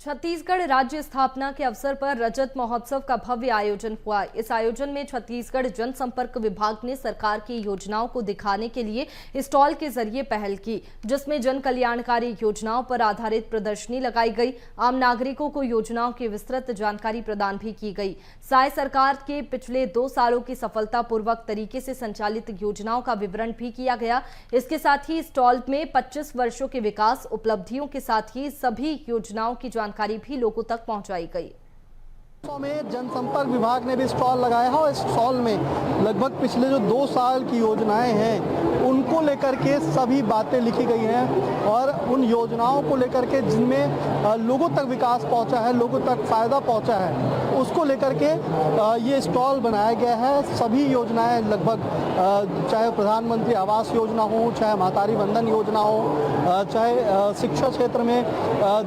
छत्तीसगढ़ राज्य स्थापना के अवसर पर रजत महोत्सव का भव्य आयोजन हुआ। इस आयोजन में छत्तीसगढ़ जनसंपर्क विभाग ने सरकार की योजनाओं को दिखाने के लिए स्टॉल के जरिए पहल की, जिसमें जन कल्याणकारी योजनाओं पर आधारित प्रदर्शनी लगाई गई। आम नागरिकों को योजनाओं की विस्तृत जानकारी प्रदान भी की गई। साय सरकार के पिछले 2 सालों की सफलतापूर्वक तरीके से संचालित योजनाओं का विवरण भी किया गया। इसके साथ ही स्टॉल में 25 वर्षों के विकास उपलब्धियों के साथ ही सभी योजनाओं की जानकारी भी लोगों तक पहुंचाई गई। में जनसंपर्क विभाग ने भी स्टॉल लगाया है और इस स्टॉल में लगभग पिछले जो 2 साल की योजनाएं हैं उनको लेकर के सभी बातें लिखी गई हैं और उन योजनाओं को लेकर के जिनमें लोगों तक विकास पहुंचा है, लोगों तक फायदा पहुंचा है, उसको लेकर के ये स्टॉल बनाया गया है। सभी योजनाएं लगभग चाहे प्रधानमंत्री आवास योजना हो, चाहे महतारी वंदन योजना हो, चाहे शिक्षा क्षेत्र में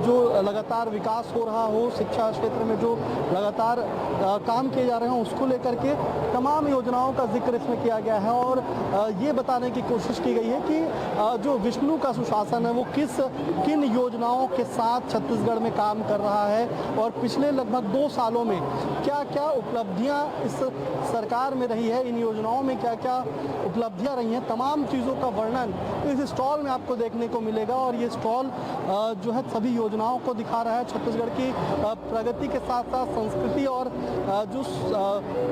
जो लगातार विकास हो रहा हो, शिक्षा क्षेत्र में जो लगातार काम किए जा रहे हैं उसको लेकर के तमाम योजनाओं का जिक्र इसमें किया गया है और ये बताने की कोशिश की गई है कि जो विष्णु का सुशासन है वो किन योजनाओं के साथ छत्तीसगढ़ में काम कर रहा है और पिछले लगभग 2 सालों में क्या क्या उपलब्धियां इस सरकार में रही है, इन योजनाओं में क्या क्या उपलब्धियां रही हैं, तमाम चीज़ों का वर्णन इस स्टॉल में आपको देखने को मिलेगा। और ये स्टॉल जो है सभी योजनाओं को दिखा रहा है, छत्तीसगढ़ की प्रगति के साथ साथ संस्कृति और जो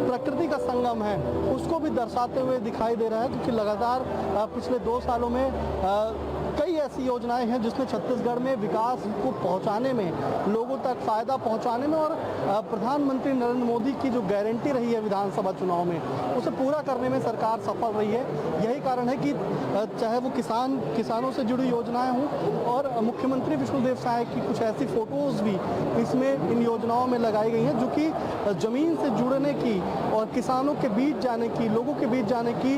प्रकृति का संगम है उसको भी दर्शाते हुए दिखाई दे रहा है, क्योंकि लगातार पिछले 2 सालों में कई ऐसी योजनाएं हैं जिसमें छत्तीसगढ़ में विकास को पहुंचाने में, लोगों तक फायदा पहुंचाने में और प्रधानमंत्री नरेंद्र मोदी की जो गारंटी रही है विधानसभा चुनाव में उसे पूरा करने में सरकार सफल रही है। यही कारण है कि चाहे वो किसानों से जुड़ी योजनाएं हों और मुख्यमंत्री विष्णुदेव साय की कुछ ऐसी फोटोज भी इसमें इन योजनाओं में लगाई गई हैं जो कि जमीन से जुड़ने की और किसानों के बीच जाने की, लोगों के बीच जाने की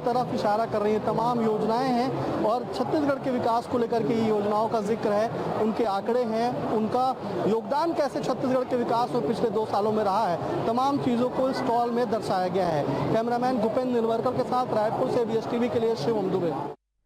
तरफ इशारा कर रही हैं। तमाम योजनाएं हैं और छत्तीसगढ़ के विकास को लेकर के ये योजनाओं का जिक्र है, उनके आंकड़े हैं, उनका योगदान कैसे छत्तीसगढ़ के विकास में पिछले 2 सालों में रहा है, तमाम चीज़ों को स्टॉल में दर्शाया गया है। कैमरामैन भूपेंद्र निलवरकर के साथ रायपुर से BSTV के लिए शिवम दुबे।